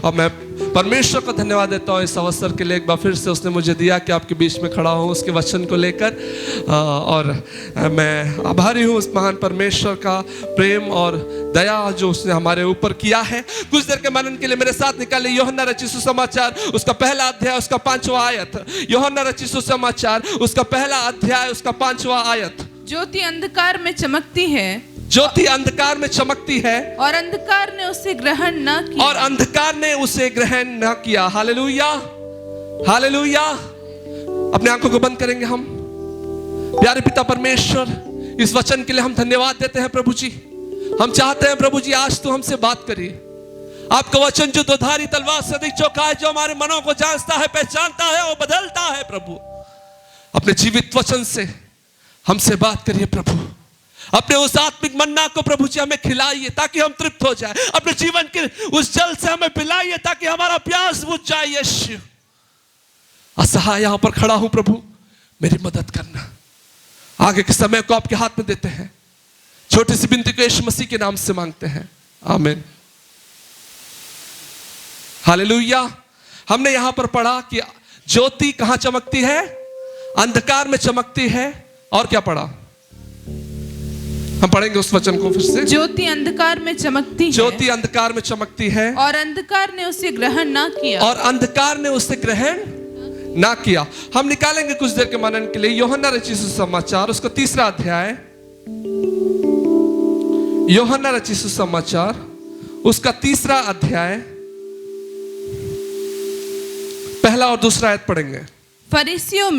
और मैं परमेश्वर को धन्यवाद देता हूँ इस अवसर के लिए। एक बार फिर से उसने मुझे दिया कि आपके बीच में खड़ा हूँ उसके वचन को लेकर, और मैं आभारी हूँ उस महान परमेश्वर का प्रेम और दया जो उसने हमारे ऊपर किया है। कुछ देर के मनन के लिए मेरे साथ निकाले यूहन्ना रचित सुसमाचार उसका पहला अध्याय उसका 5वां आयत। यूहन्ना रचित सुसमाचार उसका पहला अध्याय उसका 5वां आयत। ज्योति अंधकार में चमकती है, ज्योति अंधकार में चमकती है, और अंधकार ने उसे ग्रहण न किया, और अंधकार ने उसे ग्रहण न किया। Hallelujah, hallelujah. अपने आंखों को बंद करेंगे हम। प्यारे पिता परमेश्वर, इस वचन के लिए हम धन्यवाद देते हैं प्रभु जी। हम चाहते हैं प्रभु जी आज तो हमसे बात करिए। आपका वचन जो दोधारी तलवार से अधिक चौका है, जो हमारे मनों को जांचता है, पहचानता है और बदलता है प्रभु, अपने जीवित वचन से हमसे बात करिए प्रभु। अपने उस आत्मिक मन्ना को प्रभु जी हमें खिलाइए ताकि हम तृप्त हो जाए। अपने जीवन के उस जल से हमें पिलाइए ताकि हमारा प्यास बुझ जाए। यीशु, असहाय यहां पर खड़ा हूं प्रभु, मेरी मदद करना। आगे के समय को आपके हाथ में देते हैं। छोटी सी विनती को यीशु मसीह के नाम से मांगते हैं, आमीन। हालेलुया। हमने यहां पर पढ़ा कि ज्योति कहां चमकती है? अंधकार में चमकती है। और क्या पढ़ा? हम पढ़ेंगे उस वचन को फिर से। ज्योति अंधकार में चमकती है, ज्योति अंधकार में चमकती है, और अंधकार ने उसे ग्रहण ना किया, और अंधकार ने उसे ग्रहण ना किया। हम निकालेंगे कुछ देर के मनन के लिए यूहन्ना रचित सुसमाचार उसका 3रा अध्याय। यूहन्ना रचित सुसमाचार उसका 3रा अध्याय पहला और दूसरा आयत पढ़ेंगे। फरीसियों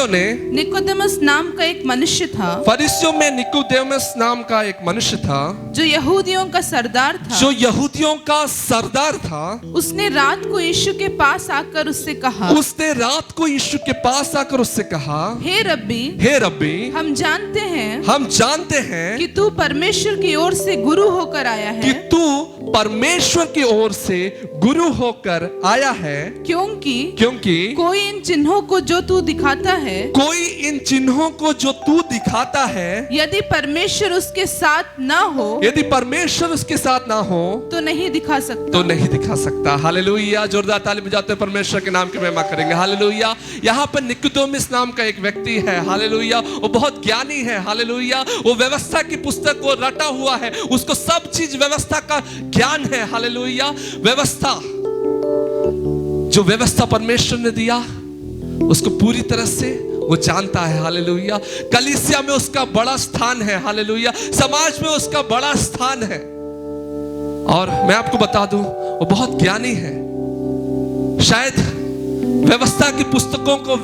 ने निकोदेमस नाम का एक मनुष्य था, फरीसियों में निकोदेमस नाम का एक मनुष्य था, जो यहूदियों का सरदार था, जो यहूदियों का सरदार था। उसने रात को यीशु के पास आकर उससे कहा, उसने रात को यीशु के पास आकर उससे कहा, हे रब्बी, हे रब्बी, हम जानते हैं कि कि तू परमेश्वर की ओर से गुरु होकर आया है, कि तू परमेश्वर की ओर से गुरु होकर आया है, क्योंकि कोई इन चिन्हों को जो तू दिखाता है, कोई इन चिन्हों को जो तू दिखाता है, यदि परमेश्वर उसके साथ ना हो, यदि परमेश्वर उसके साथ ना हो, तो नहीं दिखा सकता। हालेलुया। जोरदार ताली बजाते परमेश्वर के नाम की महिमा करेंगे। हालेलुया। यहाँ पर निकोदेमस नाम का एक व्यक्ति है। हालेलुया। वो बहुत ज्ञानी है। हालेलुया। वो व्यवस्था की पुस्तक को रटा हुआ है, उसको सब चीज व्यवस्था का ज्ञान है। हालेलुया। व्यवस्था, जो व्यवस्था परमेश्वर ने दिया उसको पूरी तरह से वो जानता है। हालेलुया। कलीसिया में उसका बड़ा स्थान है। हालेलुया। समाज में उसका बड़ा स्थान है। और मैं आपको बता दूं, वो बहुत ज्ञानी है। शायद व्यवस्था की पुस्तकों को,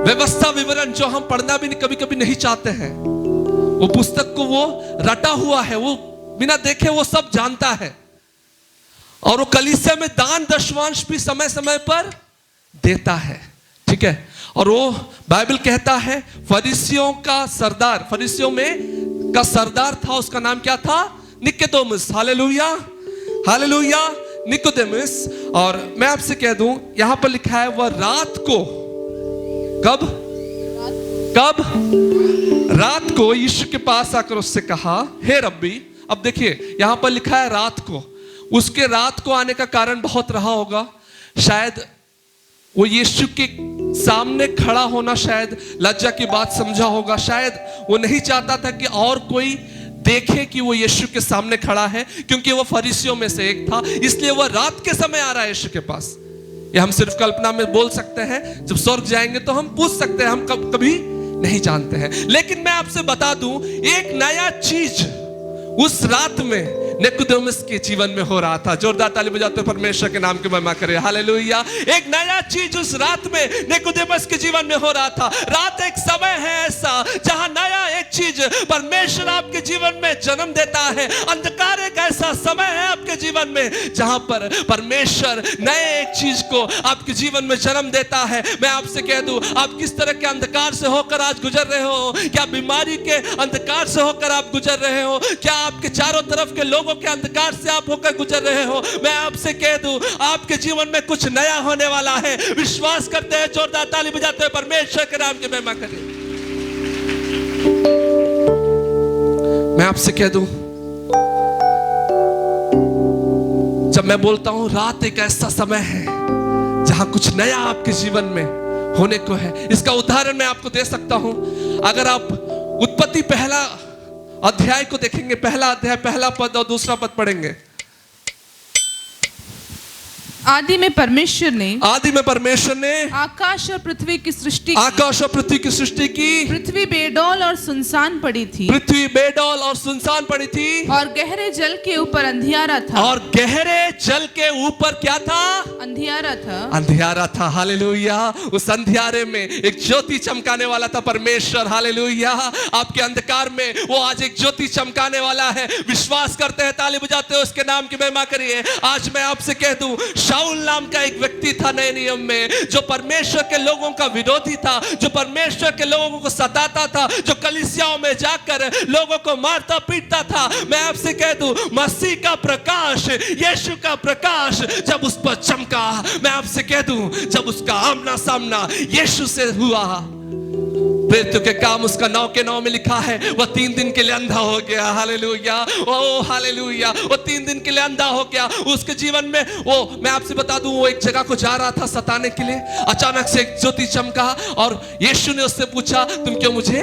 व्यवस्था विवरण जो हम पढ़ना भी कभी कभी नहीं चाहते हैं, वो पुस्तक को वो रटा हुआ है, वो बिना देखे वो सब जानता है। और वो कलीसिया में दान दशवांश भी समय समय पर देता है। ठीक है। और वो बाइबल कहता है फरीसियों का सरदार, फरीसियों में का सरदार था, उसका नाम क्या था? निकोदेमस। Hallelujah, hallelujah. निकोदेमस। और मैं आपसे कह दूं, यहां पर लिखा है वह रात को, कब रात को यीशु के पास आकर उससे कहा, हे रब्बी। अब देखिए यहां पर लिखा है रात को। उसके रात को आने का कारण बहुत रहा होगा। शायद वो यीशु के सामने खड़ा होना शायद लज्जा की बात समझा होगा। शायद वो नहीं चाहता था कि और कोई देखे कि वो यीशु के सामने खड़ा है, क्योंकि वो फरीसियों में से एक था। इसलिए वो रात के समय आ रहा है यीशु के पास। ये हम सिर्फ कल्पना में बोल सकते हैं। जब स्वर्ग जाएंगे तो हम पूछ सकते हैं, हम कभी नहीं जानते हैं। लेकिन मैं आपसे बता दूं, एक नया चीज उस रात में निकोदेमस के जीवन में हो रहा था। जोरदार ताली बजाते परमेश्वर के नाम की महिमा करें। हालेलुया। एक नया चीज उस रात में निकोदेमस के जीवन में हो रहा था। रात एक समय है ऐसा जहां नया एक चीज परमेश्वर आपके जीवन में जन्म देता है। अंधकार एक ऐसा समय है आपके जीवन में जहां पर परमेश्वर नए एक चीज को आपके जीवन में जन्म देता है। मैं आपसे कह दूं, आप किस तरह के अंधकार से होकर आज गुजर रहे हो? क्या बीमारी के अंधकार से होकर आप गुजर रहे हो? क्या आपके चारों तरफ के लोगों के अंधकार से आप होकर गुजर रहे हो? मैं आपसे कह दूं, आपके जीवन में कुछ नया होने वाला है। विश्वास करते हैं? जोरदार ताली बजाते हैं परमेश्वर के नाम की महिमा करें। मैं आपसे कह दूं, जब मैं बोलता हूं रात एक ऐसा समय है जहां कुछ नया आपके जीवन में होने को है। इसका उदाहरण मैं आपको दे सकता हूं। अगर आप उत्पत्ति पहला अध्याय को देखेंगे, पहला अध्याय पहला पद और दूसरा पद पढ़ेंगे। आदि में परमेश्वर ने आकाश और पृथ्वी की सृष्टि की। पृथ्वी बेडौल और सुनसान पड़ी थी। और गहरे जल के ऊपर अंधियारा था। अंधियारा था। हालेलुया। उस अंधियारे में एक ज्योति चमकाने वाला था परमेश्वर। हालेलुया। आपके अंधकार में वो आज एक ज्योति चमकाने वाला है। विश्वास करते हैं, ताली बजाते हो, उसके नाम की महिमा करिए। आज मैं आपसे कह दूं, शाऊल नाम का एक व्यक्ति था नए नियम में, जो परमेश्वर के लोगों का विरोधी था, जो परमेश्वर के लोगों को सताता था, जो कलीसियाओं में जाकर लोगों को मारता पीटता था। मैं आपसे कह दूं, मसीह का प्रकाश, यीशु का प्रकाश जब उस पर चमका, मैं आपसे कह दूं, जब उसका आमना सामना यीशु से हुआ, प्रेरितों के काम उसका 9 के 9 में लिखा है, वह 3 दिन के लिए अंधा हो गया। हालेलुया। ओ हालेलुया। वो 3 दिन के लिए अंधा हो गया। उसके जीवन में वो, मैं आपसे बता दूं, वो एक जगह को जा रहा था सताने के लिए। अचानक से एक ज्योति चमका और यीशु ने उससे पूछा, तुम क्यों मुझे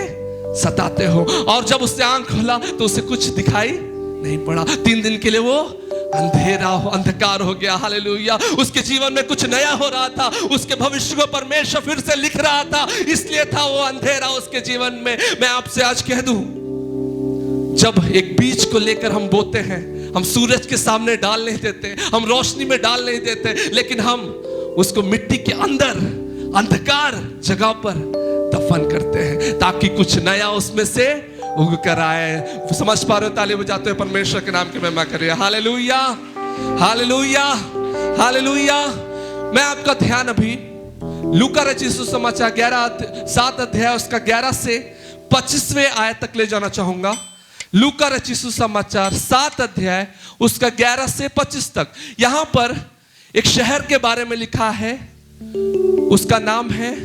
सताते हो? और जब उसने आंख खोला तो उसे कुछ दिखाई नहीं पड़ा। 3 दिन के लिए वो अंधकार हो गया। हालेलुया। उसके जीवन में कुछ नया हो रहा था। उसके भविष्य को परमेश्वर फिर से लिख रहा था, इसलिए था वो अंधेरा उसके जीवन में। मैं आपसे आज कह दूं, जब एक बीज को लेकर हम बोते हैं, हम सूरज के सामने डाल नहीं देते, हम रोशनी में डाल नहीं देते, लेकिन हम उसको मिट्टी के अंदर अंधकार जगह पर दफन करते हैं, ताकि कुछ नया उसमें से उग कर आए। समझ पा रहे हो? ताली बजाते हुए परमेश्वर के नाम की महिमा करिए। हालेलुया। हालेलुया। हालेलुया। मैं आपका ध्यान अभी लूका रचित सुसमाचार 7 अध्याय उसका 11 से 25वें आयत तक ले जाना चाहूंगा। लूका रचित सुसमाचार 7 अध्याय उसका 11 से 25 तक। यहां पर एक शहर के बारे में लिखा है, उसका नाम है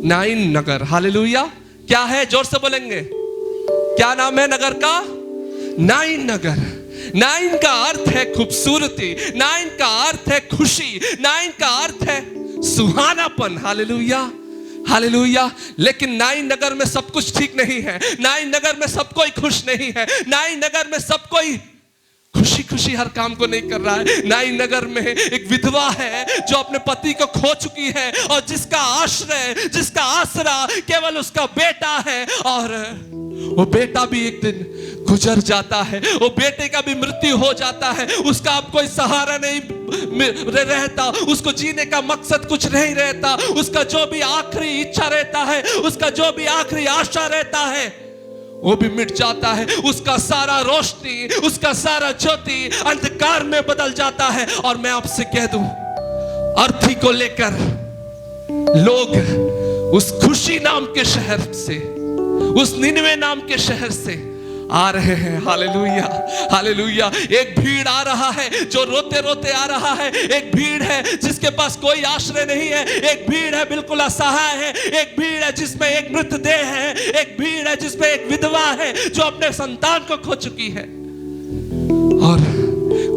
नाइन नगर। हालेलुया। क्या है? जोर से बोलेंगे, क्या नाम है नगर का? नाइन नगर। नाइन का अर्थ है खूबसूरती, नाइन का अर्थ है खुशी, नाइन का अर्थ है सुहानापन। हालेलुया। हालेलुया। लेकिन नाइन नगर में सब कुछ ठीक नहीं है। नाइन नगर में सब कोई खुश नहीं है। नाइन नगर में सब कोई खुशी खुशी हर काम को नहीं कर रहा है। नाइन नगर में एक विधवा है जो अपने पति को खो चुकी है और जिसका आश्रय, जिसका आसरा केवल उसका बेटा है। और वो बेटा भी एक दिन गुजर जाता है, वो बेटे का भी मृत्यु हो जाता है। उसका अब कोई सहारा नहीं रहता, उसको जीने का मकसद कुछ नहीं रहता। उसका जो भी आखिरी इच्छा रहता है, उसका जो भी आखिरी आशा रहता है, वो भी मिट जाता है। उसका सारा रोशनी, उसका सारा ज्योति अंधकार में बदल जाता है। और मैं आपसे कह दूं, अर्थी को लेकर लोग उस खुशी नाम के शहर से, उस निनवे नाम के शहर से आ रहे हैं। हालेलुया। हालेलुया। एक भीड़ आ रहा है जो रोते रोते आ रहा है। एक भीड़ है जिसके पास कोई आश्रय नहीं है। एक भीड़ है बिल्कुल असहाय है। एक भीड़ है जिसमें एक मृतदेह है। एक भीड़ है जिसमें एक विधवा है जो अपने संतान को खो चुकी है। और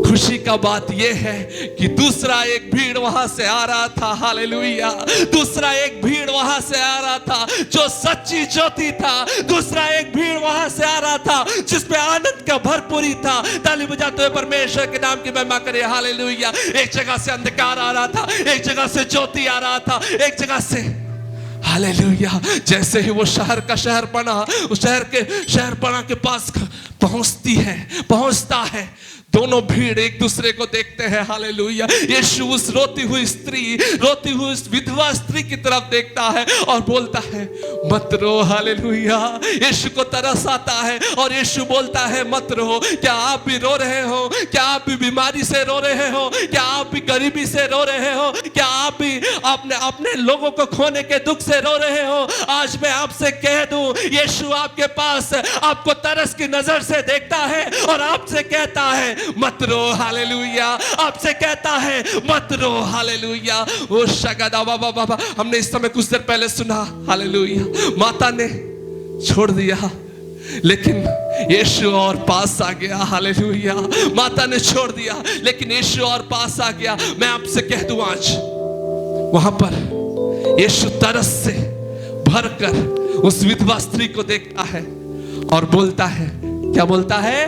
खुशी का बात यह है कि दूसरा एक भीड़ वहां से आ रहा था। हालेलुया। दूसरा एक भीड़ वहां से आ रहा था जो सच्ची ज्योति था। दूसरा एक भीड़ वहां से आ रहा था जिसमें आनंद का भरपूरी था। ताली बजाते हुए परमेश्वर के नाम की महिमा करिए। हालेलुया। एक जगह से अंधकार आ रहा था, एक जगह से ज्योति आ रहा था, एक जगह से, हालेलुया। जैसे ही वो शहर का शहरपना, उस शहर के शहरपना के पास पहुंचता है, दोनों भीड़ एक दूसरे को देखते हैं। हालेलुया। यीशु उस रोती हुई स्त्री, रोती हुई उस विधवा स्त्री की तरफ देखता है और बोलता है, मत रो। हालेलुया। यीशु को तरस आता है और यीशु बोलता है, मत रो। क्या आप भी रो रहे हो? क्या आप भी बीमारी से रो रहे हो? क्या आप भी गरीबी से रो रहे हो? क्या आप भी अपने लोगों को खोने के दुख से रो रहे हो? आज मैं आपसे कह दूं, यीशु आपके पास आपको तरस की नजर से देखता है और आपसे कहता है, मत रो। हालेलुया। आपसे कहता है, मत रो। हालेलुया। ओ शगदा बाबा बाबा, हमने इस समय कुछ देर पहले सुना, हालेलुया, माता ने छोड़ दिया, लेकिन यीशु और पास आ गया। हालेलुया। माता ने छोड़ दिया लेकिन यीशु और पास आ गया। मैं आपसे कह दूं आज वहां पर यीशु तरस से भरकर उस विधवा स्त्री को देखता है और बोलता है, क्या बोलता है?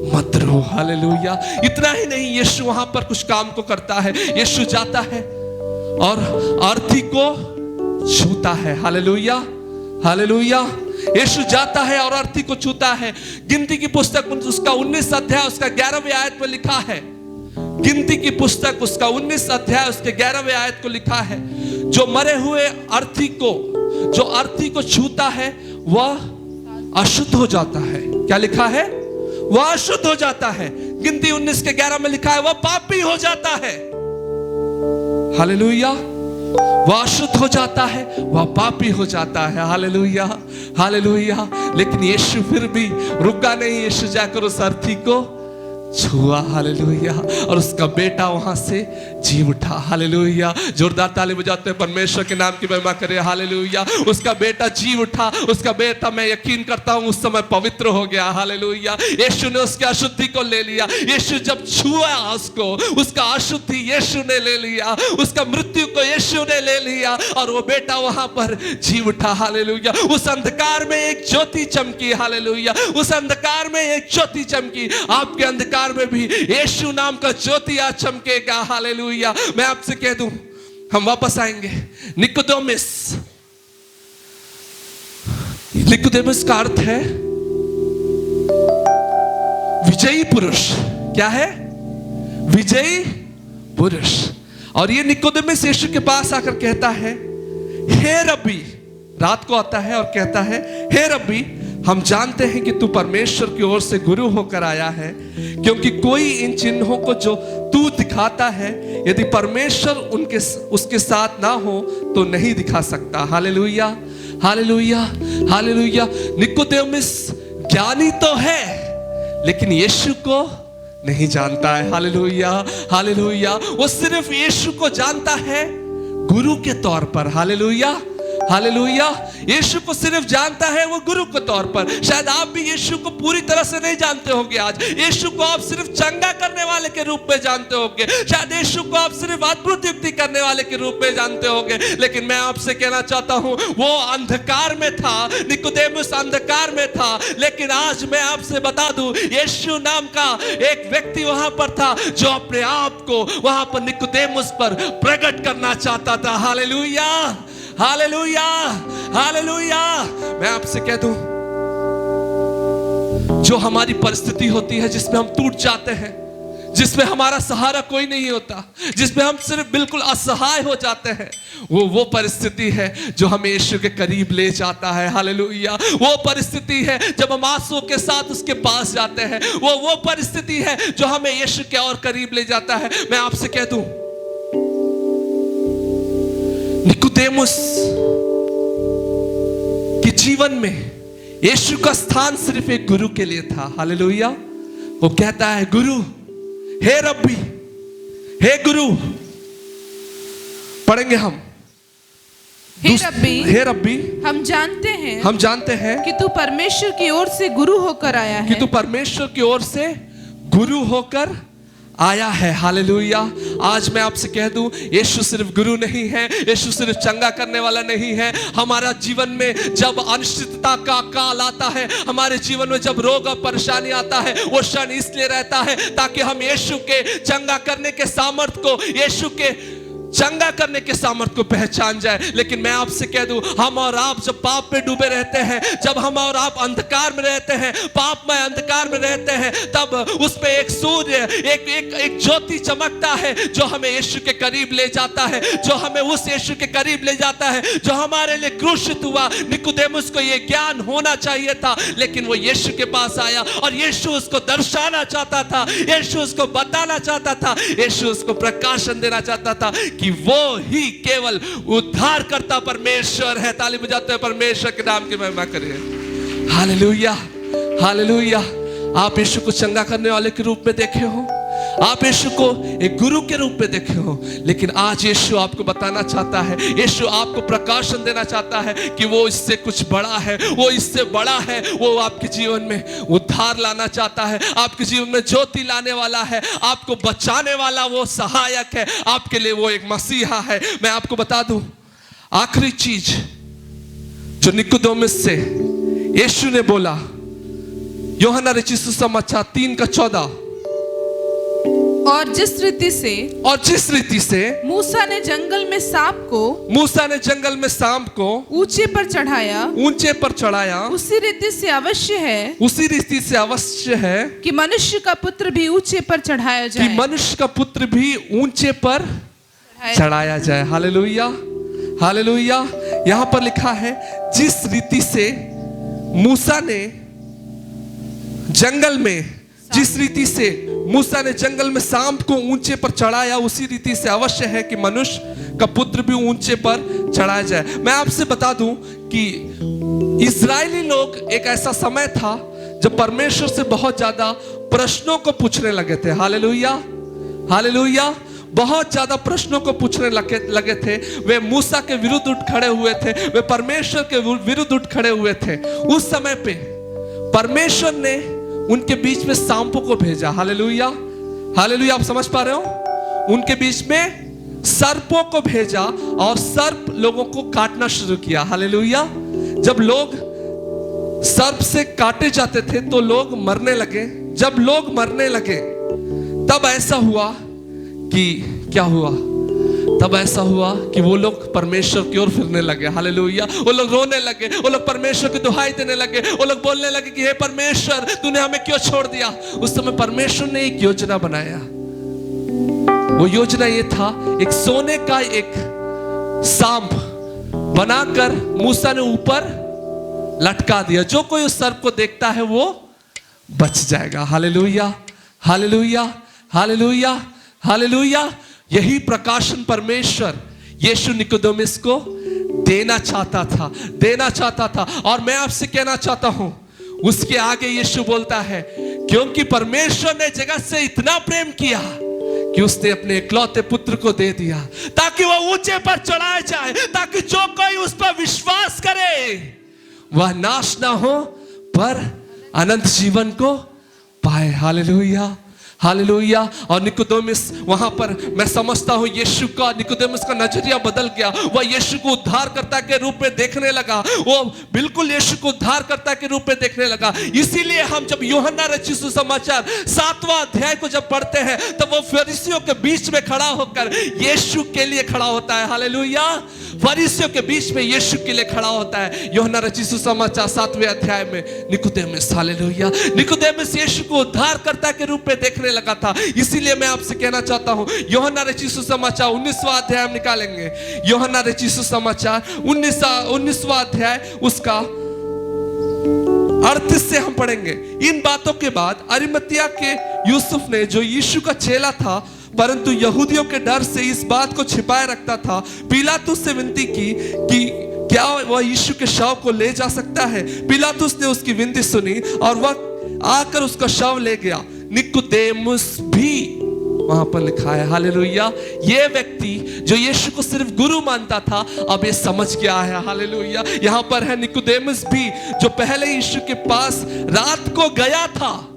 मत रो। हालेलुया। इतना ही नहीं, यीशु वहां पर कुछ काम को करता है। यीशु जाता है और अर्थी को छूता है। Hallelujah, hallelujah. यीशु जाता है और अर्थी को छूता है। गिनती की पुस्तक उसका 19 अध्याय उसका 11वें आयत में लिखा है। गिनती की पुस्तक उसका 19 अध्याय उसके 11वें आयत को लिखा है, जो मरे हुए अर्थी को, जो अर्थी को छूता है वह अशुद्ध हो जाता है। क्या लिखा है? वह अशुद्ध हो जाता है। गिनती 19 के 11 में लिखा है वह पापी हो जाता है। हालेलुया। वह अशुद्ध हो जाता है, वह पापी हो जाता है। Hallelujah, hallelujah. लेकिन यीशु फिर भी रुका नहीं। यीशु जाकर उस अर्थी को छुआ। हालेलुया। और उसका बेटा वहां से जी उठा। हालेलुया। जोरदार ताली बजाते हैं, परमेश्वर के नाम की महिमा करें। हालेलुया। उसका बेटा जी उठा। उसका बेटा, मैं यकीन करता हूं, उस समय पवित्र हो गया। हालेलुया। यीशु ने उसकी अशुद्धि को ले लिया। यीशु जब छुआ उसको, उसका अशुद्धि यीशु ने ले लिया, उसका मृत्यु को यीशु ने ले लिया और वो बेटा वहां पर जी उठा। हालेलुया। उस अंधकार में एक ज्योति चमकी। हालेलुया। उस अंधकार में एक ज्योति चमकी। आपके अंधकार में भी यीशु नाम का ज्योति आज चमकेगा। हालेलुया। मैं आपसे कह दूं, हम वापस आएंगे। निकोदेमुस, निकोदेमुस का अर्थ है विजयी पुरुष। क्या है? विजयी पुरुष। और ये निकोदेमुस यीशु के पास आकर कहता है, हे रब्बी, रात को आता है और कहता है, हे रब्बी, हम जानते हैं कि तू परमेश्वर की ओर से गुरु होकर आया है, क्योंकि कोई इन चिन्हों को जो तू दिखाता है, यदि परमेश्वर उसके साथ ना हो तो नहीं दिखा सकता। Hallelujah, hallelujah, hallelujah. निकोदेमुस ज्ञानी तो है लेकिन यीशु को नहीं जानता है। Hallelujah, hallelujah. वो सिर्फ यीशु को जानता है गुरु के तौर पर। Hallelujah, hallelujah. यीशु को सिर्फ जानता है वो गुरु के तौर पर। शायद आप भी यीशु को पूरी तरह से नहीं जानते होंगे। आज यीशु को आप सिर्फ चंगा करने वाले के रूप में जानते होंगे। शायद यीशु को आप सिर्फ अद्भुत युक्ति करने वाले के रूप में जानते होंगे। लेकिन मैं आपसे कहना चाहता हूं, वो अंधकार में था, निकोदेमुस अंधकार में था, लेकिन आज मैं आपसे बता दूं, यीशु नाम का एक व्यक्ति वहां पर था जो अपने आप को वहां पर निकोदेमुस पर प्रकट करना चाहता था। Hallelujah, hallelujah, hallelujah. मैं आपसे कह दूं, जो हमारी परिस्थिति होती है जिसमें हम टूट जाते हैं, जिसमें हमारा सहारा कोई नहीं होता, जिसमें हम सिर्फ बिल्कुल असहाय हो जाते हैं, वो परिस्थिति है जो हमें यीशु के करीब ले जाता है। हालेलुया। वो परिस्थिति है जब हम आंसुओं के साथ उसके पास जाते हैं। वो परिस्थिति है जो हमें यीशु के और करीब ले जाता है। मैं आपसे कह दूं, निकोदेमुस के जीवन में यीशु का स्थान सिर्फ एक गुरु के लिए था। हालेलुया। वो कहता है, गुरु, हे रब्बी, हे गुरु। पढ़ेंगे हम, हे रब्बी, हे रब्बी, हम जानते हैं कि तू परमेश्वर की ओर से गुरु होकर आया है। कि तू परमेश्वर की ओर से गुरु होकर आया है। हालेलुया। आज मैं आपसे कह दूं, यीशु सिर्फ गुरु नहीं है, यीशु सिर्फ चंगा करने वाला नहीं है। हमारा जीवन में जब अनिश्चितता का काल आता है, हमारे जीवन में जब रोग और परेशानी आता है, वो क्षण इसलिए रहता है ताकि हम यीशु के चंगा करने के सामर्थ को, यीशु के चंगा करने के सामर्थ को पहचान जाए। लेकिन मैं आपसे कह दूं, हम और आप जब पाप में डूबे रहते हैं, जब हम और आप अंधकार में रहते हैं, पाप में अंधकार में रहते हैं, तब उस पे एक सूर्य, एक ज्योति चमकता है जो हमें यीशु के करीब ले जाता है, जो हमें उस यीशु के करीब ले जाता है जो हमारे लिए क्रूसित हुआ। निकोदेमुस को यह ज्ञान होना चाहिए था, लेकिन वो यीशु के पास आया और यीशु उसको दर्शाना चाहता था, यीशु उसको बताना चाहता था, यीशु उसको प्रकाशन देना चाहता था कि वो ही केवल उद्धार करता परमेश्वर है। ताली बजाते हैं, परमेश्वर के नाम की महिमा करें। Hallelujah, hallelujah. आप यीशु को चंगा करने वाले के रूप में देखे हो, आप यीशु को एक गुरु के रूप में देखे हो, लेकिन आज यीशु आपको बताना चाहता है, यीशु आपको प्रकाशन देना चाहता है कि वो इससे कुछ बड़ा है, वो इससे बड़ा है। वो आपके जीवन में उद्धार लाना चाहता है, आपके जीवन में ज्योति लाने वाला है, आपको बचाने वाला वो सहायक है, आपके लिए वो एक मसीहा है। मैं आपको बता दूं, आखिरी चीज जो निकोदेमुस से यीशु ने बोला, यूहन्ना रचित सुसमाचार 3:14, और जिस रीति से मूसा ने जंगल में सांप को ऊंचे पर चढ़ाया, उसी रीति से अवश्य है कि मनुष्य का पुत्र भी ऊंचे पर चढ़ाया जाए। Hallelujah, hallelujah. यहां पर लिखा है, जिस रीति से मूसा ने जंगल में सांप को ऊंचे पर चढ़ाया, उसी रीति से अवश्य है कि मनुष्य का पुत्र भी ऊंचे पर चढ़ाया जाए। मैं आपसे बता दूं कि इस्राएली लोग, एक ऐसा समय था जब परमेश्वर से बहुत ज्यादा प्रश्नों को पूछने लगे थे। Hallelujah, hallelujah. बहुत ज्यादा प्रश्नों को पूछने लगे थे। वे मूसा के विरुद्ध उठ खड़े हुए थे, वे परमेश्वर के विरुद्ध उठ खड़े हुए थे। उस समय पे परमेश्वर ने उनके बीच में सांपों को भेजा। Hallelujah, hallelujah. आप समझ पा रहे हो? उनके बीच में सर्पों को भेजा और सर्प लोगों को काटना शुरू किया। हालेलुया। जब लोग सर्प से काटे जाते थे तो लोग मरने लगे। जब लोग मरने लगे तब ऐसा हुआ कि क्या हुआ? तब ऐसा हुआ कि वो लोग परमेश्वर की ओर फिरने लगे। हालेलुया। वो लोग रोने लगे, वो लोग परमेश्वर की दुहाई देने लगे, वो लोग बोलने लगे कि हे परमेश्वर, तूने हमें क्यों छोड़ दिया? उस समय परमेश्वर ने एक योजना बनाया। वो योजना ये था, एक सोने का एक सांप बनाकर मूसा ने ऊपर लटका दिया। जो कोई उस सर्प को देखता है वो बच जाएगा। Hallelujah, hallelujah, hallelujah, hallelujah. यही प्रकाशन परमेश्वर यीशु निकोदेमुस को देना चाहता था। और मैं आपसे कहना चाहता हूं, उसके आगे यीशु बोलता है, क्योंकि परमेश्वर ने जगत से इतना प्रेम किया कि उसने अपने इकलौते पुत्र को दे दिया, ताकि वह ऊंचे पर चढ़ाया जाए, ताकि जो कोई उस पर विश्वास करे वह नाश ना हो पर अनंत जीवन को पाए। Hallelujah, hallelujah. और निकोदेमुस वहां पर, मैं समझता हूं निकोदेमुस का नजरिया बदल गया। वह यीशु को उद्धारकर्ता के रूप में देखने लगा। वो बिल्कुल यीशु को उद्धारकर्ता के रूप में देखने लगा। इसीलिए हम जब यूहन्ना रचित सुसमाचार 7वां अध्याय को जब पढ़ते हैं तब वो फरीसियों के बीच में खड़ा होकर यीशु के लिए खड़ा होता है। हालेलुया। फरीसियों के बीच में यीशु के लिए खड़ा होता है। यूहन्ना रचित सुसमाचार 7वें अध्याय में निकोदेमुस, हालेलुया, निकोदेमुस यीशु को उद्धारकर्ता के रूप में देखने लगा था। इसीलिए मैं आपसे कहना चाहता हूं, यूहन्ना रचित सुसमाचार 19वां अध्याय हम निकालेंगे। यूहन्ना रचित सुसमाचार 19वां अध्याय, उसका 38 से हम पढ़ेंगे। इन बातों के बाद अरिमतिया के यूसुफ ने, जो यीशु का चेला था परंतु यहूदियों के डर से इस बात को छिपाए रखता था, पिलातुस से विनती की कि क्या वह यीशु के शव को ले जा सकता है। पिलातुस ने उसकी विनती सुनी और वह आकर उसका शव ले गया। निकोदेमुस भी, वहां पर लिखा है, हालेलुया, ये व्यक्ति जो यीशु को सिर्फ गुरु मानता था अब ये समझ गया है। हालेलुया। यहां पर है निकोदेमुस भी, जो पहले यीशु के पास रात को गया था।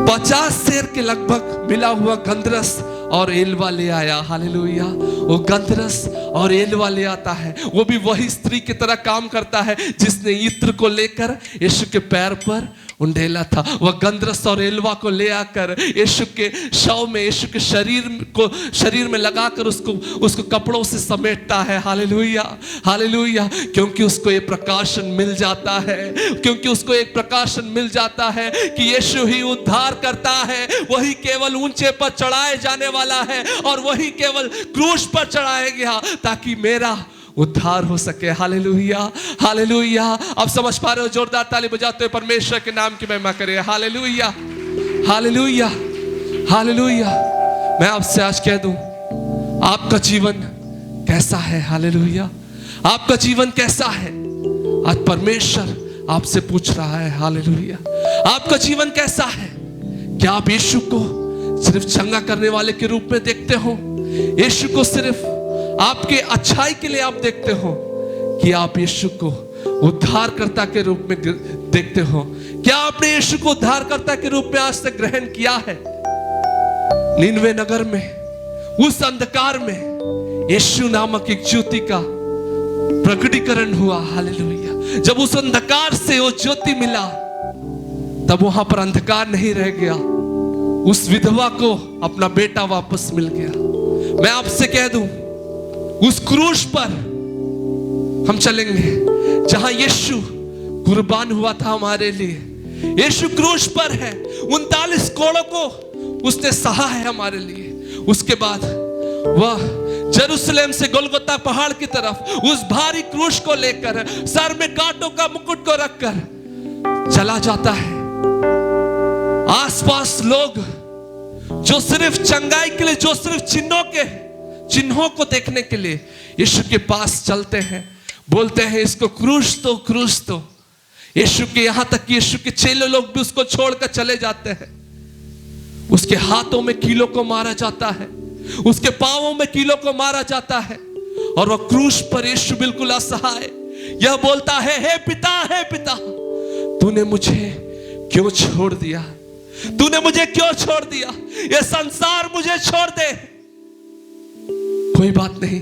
50 सेर के लगभग मिला हुआ गंधरस और एलवा ले आया। हालेलुया। वो गंधरस और एलवा ले आता है। वो भी वही स्त्री की तरह काम करता है जिसने इत्र को लेकर यीशु के पैर पर उंडेला था। वह गंधरस और एलवा को ले आकर यीशु के शव में, यीशु के शरीर में लगाकर उसको कपड़ों से समेटता है। Hallelujah, hallelujah. क्योंकि उसको एक प्रकाशन मिल जाता है, क्योंकि उसको एक प्रकाशन मिल जाता है कि यीशु ही उद्धार करता है, वही केवल ऊंचे पर चढ़ाए जाने वाला है और वही केवल क्रूस पर चढ़ाया गया ताकि मेरा उद्धार हो सके। Hallelujah, hallelujah. आप समझ पा रहे हो? जोरदार ताली बजाते हुए परमेश्वर के नाम की महिमा करें। Hallelujah, hallelujah, hallelujah. मैं आपसे आज कह दूं, आपका जीवन कैसा है? हालेलुया। आपका जीवन कैसा है? आज परमेश्वर आपसे पूछ रहा है। हालेलुया। आपका जीवन कैसा है? क्या आप यीशु को सिर्फ चंगा करने वाले के रूप में देखते हो, यीशु को सिर्फ आपके अच्छाई के लिए आप देखते हो, कि आप यीशु को उद्धारकर्ता के रूप में देखते हो? क्या आपने यीशु को उद्धारकर्ता के रूप में आज तक ग्रहण किया है? नीनवे नगर में उस अंधकार में यीशु नामक एक ज्योति का प्रकटीकरण हुआ। हालेलुया। जब उस अंधकार से वो ज्योति मिला, तब वहां पर अंधकार नहीं रह गया, उस विधवा को अपना बेटा वापस मिल गया। मैं आपसे कह दूं, उस क्रूस पर हम चलेंगे जहां यीशु कुर्बान हुआ था हमारे लिए। यीशु क्रूस पर है, 39 कोड़ों को उसने सहा है हमारे लिए। उसके बाद वह जेरूशलेम से गोलगोता पहाड़ की तरफ उस भारी क्रूस को लेकर, सर में कांटों का मुकुट को रखकर चला जाता है। आसपास लोग जो सिर्फ चंगाई के लिए, जो सिर्फ चिन्हों को देखने के लिए यीशु के पास चलते हैं, बोलते हैं इसको क्रूस दो, क्रूस दो। यीशु के, यहां तक कि यीशु के चेले लोग भी उसको छोड़कर चले जाते हैं। उसके हाथों में कीलों को मारा जाता है, उसके पांवों में कीलों को मारा जाता है, और वह क्रूस पर यीशु बिल्कुल असहाय यह बोलता है, हे पिता, तूने मुझे क्यों छोड़ दिया? तूने मुझे क्यों छोड़ दिया? यह संसार मुझे छोड़ दे, कोई बात नहीं,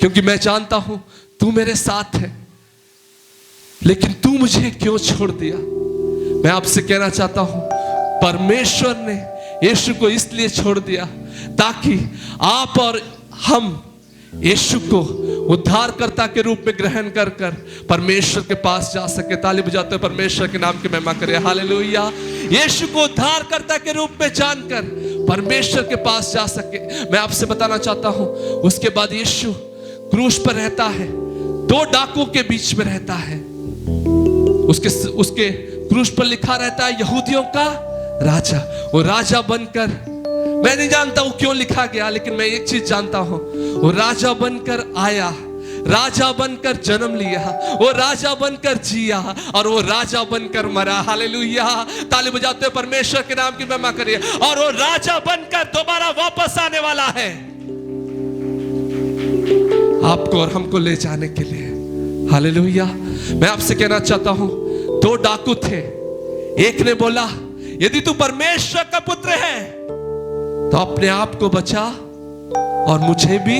क्योंकि मैं जानता हूं तू मेरे साथ है, लेकिन तू मुझे क्यों छोड़ दिया? मैं आपसे कहना चाहता हूं, परमेश्वर ने यीशु को इसलिए छोड़ दिया ताकि आप और हम यीशु को उद्धारकर्ता के रूप में ग्रहण कर परमेश्वर के पास जा सके। ताली बजाते हुए परमेश्वर के नाम की महिमा करें। हालेलुया। यीशु को उद्धारकर्ता के रूप में जानकर परमेश्वर के पास जा सके। मैं आपसे बताना चाहता हूं, उसके बाद यीशु क्रूस पर रहता है, 2 डाकुओं के बीच में रहता है। उसके क्रूस पर लिखा रहता है यहूदियों का राजा। वो राजा बनकर, मैं नहीं जानता वो क्यों लिखा गया, लेकिन मैं एक चीज जानता हूं, वो राजा बनकर आया, राजा बनकर जन्म लिया, वो राजा बनकर जिया, और वो राजा बनकर मरा। हालेलुया। ताली बजाते हुए परमेश्वर के नाम की महिमा करिए। और वो राजा बनकर दोबारा वापस आने वाला है आपको और हमको ले जाने के लिए। हालेलुया। मैं आपसे कहना चाहता हूं, 2 डाकू थे। एक ने बोला, यदि तू परमेश्वर का पुत्र है तो अपने आप को बचा और मुझे भी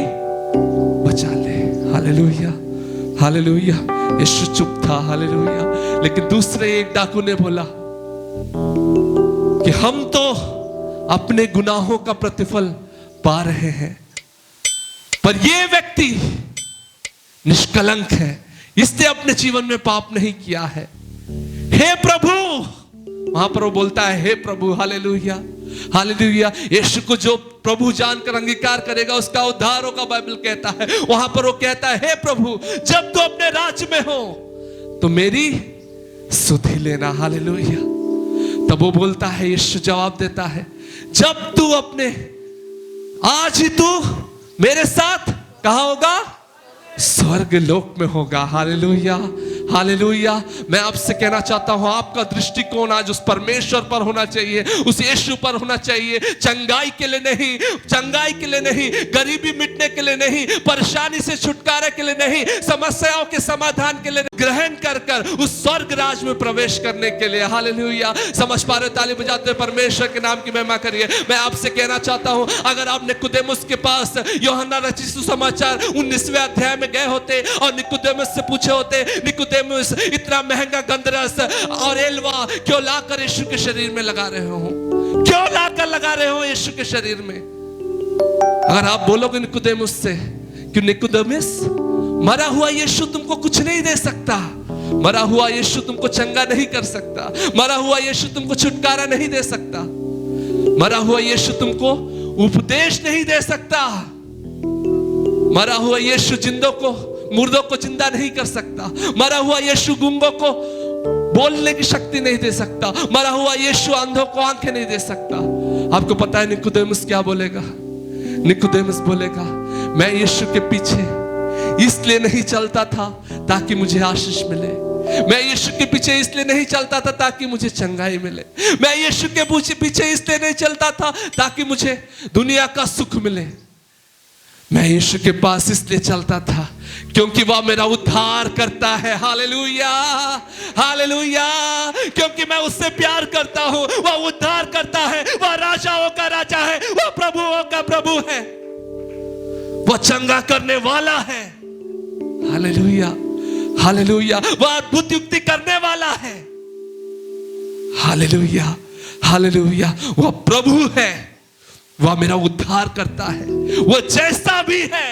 बचा ले। Hallelujah, hallelujah. यीशु चुप था। हालेलुया। लेकिन दूसरे एक डाकू ने बोला कि हम तो अपने गुनाहों का प्रतिफल पा रहे हैं, पर यह व्यक्ति निष्कलंक है, इसने अपने जीवन में पाप नहीं किया है। हे प्रभु, वहां पर वो बोलता है हे प्रभु। Hallelujah, hallelujah. यीशु को जो प्रभु जानकर अंगीकार करेगा उसका उद्धार होगा, बाइबल कहता है। वहां पर वो कहता है हे प्रभु, जब तू अपने राज्य में हो तो मेरी सुधि लेना। हालेलुया। तब वो बोलता है, यीशु जवाब देता है, जब तू अपने, आज ही तू मेरे साथ कहां होगा? स्वर्ग लोक में होगा। Hallelujah, hallelujah. मैं आपसे कहना चाहता हूं, आपका दृष्टिकोण आज उस परमेश्वर पर होना चाहिए, उस यीशु पर होना चाहिए। चंगाई के लिए नहीं, चंगाई के लिए नहीं, गरीबी मिटने के लिए नहीं, परेशानी से छुटकारे के लिए नहीं, समस्याओं के समाधान के लिए ग्रहण कर उस स्वर्ग राज में प्रवेश करने के लिए। हालेलुया। समझ पा रहे? ताली बजाते परमेश्वर के नाम की महिमा करिए। मैं आपसे कहना चाहता हूं, अगर आप निकोदेमुस के पास यूहन्ना रचित सुसमाचार 19वें अध्याय में गए होते और निकोदेमुस से पूछे होते, निकोदेमुस इतना महंगा गंधरस और एलवा क्यों लाकर यीशु के शरीर में लगा रहे हो? क्यों लाकर लगा रहे हो यीशु के शरीर में? अगर आप बोलोगे निकोदेमुस से कि निकोदेमुस, मरा हुआ यीशु तुमको कुछ नहीं दे सकता, मरा हुआ यीशु तुमको चंगा नहीं कर सकता, मरा हुआ यीशु तुमको छुटकारा नहीं दे सकता, मरा हुआ यीशु तुमको उपदेश नहीं दे सकता, मरा हुआ यीशु जिंदों को, मुर्दों को जिंदा नहीं कर सकता, मरा हुआ यीशु गूंगों को बोलने की शक्ति नहीं दे सकता, मरा हुआ यीशु अंधों को आंखें नहीं दे सकता। आपको पता है निकोदेमुस क्या बोलेगा? निकोदेमुस बोलेगा, मैं यीशु के पीछे इसलिए नहीं चलता था ताकि मुझे आशीष मिले, मैं यीशु के पीछे इसलिए नहीं चलता था ताकि मुझे चंगाई मिले। मैं यीशु के पीछे इसलिए नहीं चलता था ताकि मुझे दुनिया का सुख मिले। मैं यीशु के पास इसलिए चलता था क्योंकि वह मेरा उद्धार करता है। Hallelujah, hallelujah. क्योंकि मैं उससे प्यार करता हूं। वह उद्धार करता है, वह राजाओं का राजा है, वह प्रभुओं का प्रभु है, वह चंगा करने वाला है। Hallelujah, hallelujah. वह अद्भुत युक्ति करने वाला है। Hallelujah, hallelujah. वह प्रभु है, वह मेरा उद्धार करता है। वह जैसा भी है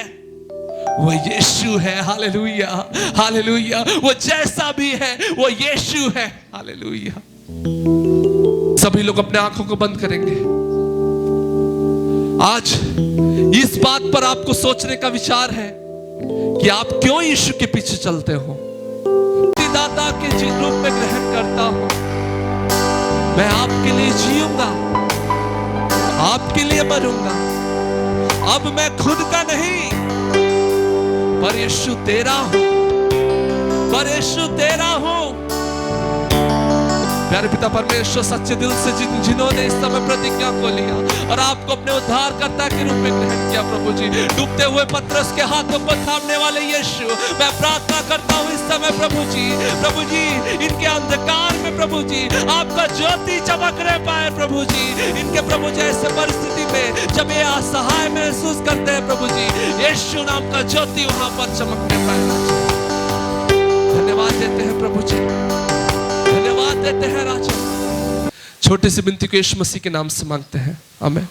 वह यीशु है। Hallelujah, hallelujah. वह जैसा भी है वह यीशु है। हालेलुया। सभी लोग अपने आंखों को बंद करेंगे। आज इस बात पर आपको सोचने का विचार है कि आप क्यों यीशु के पीछे चलते हो। दाता के रूप में ग्रहण करता हूं। मैं आपके लिए जीऊंगा, आपके लिए मरूंगा। अब मैं खुद का नहीं पर यीशु तेरा हूं, पर यीशु तेरा हूं। प्यारे पिता परमेश्वर, सच्चे दिल से जिन्होंने इस समय प्रतिज्ञा को लिया और आपको अपने उद्धारकर्ता के रूप में ग्रहण किया, प्रभु जी, डूबते हुए पतरस के हाथों को थामने वाले यीशु, मैं प्रार्थना करता हूं इस समय प्रभु जी, इनके अंधकार में प्रभु जी आपका ज्योति चमकने पाए प्रभु जी। इनके प्रभु जी ऐसे परिस्थिति में जब ये असहाय महसूस करते हैं प्रभु जी, यीशु नाम का ज्योति वहां पर चमकने पाए। धन्यवाद देते हैं प्रभु जी, धन्यवाद देते हैं राजा। छोटी सी विनती को यीशु मसीह के नाम से मांगते हैं, आमीन।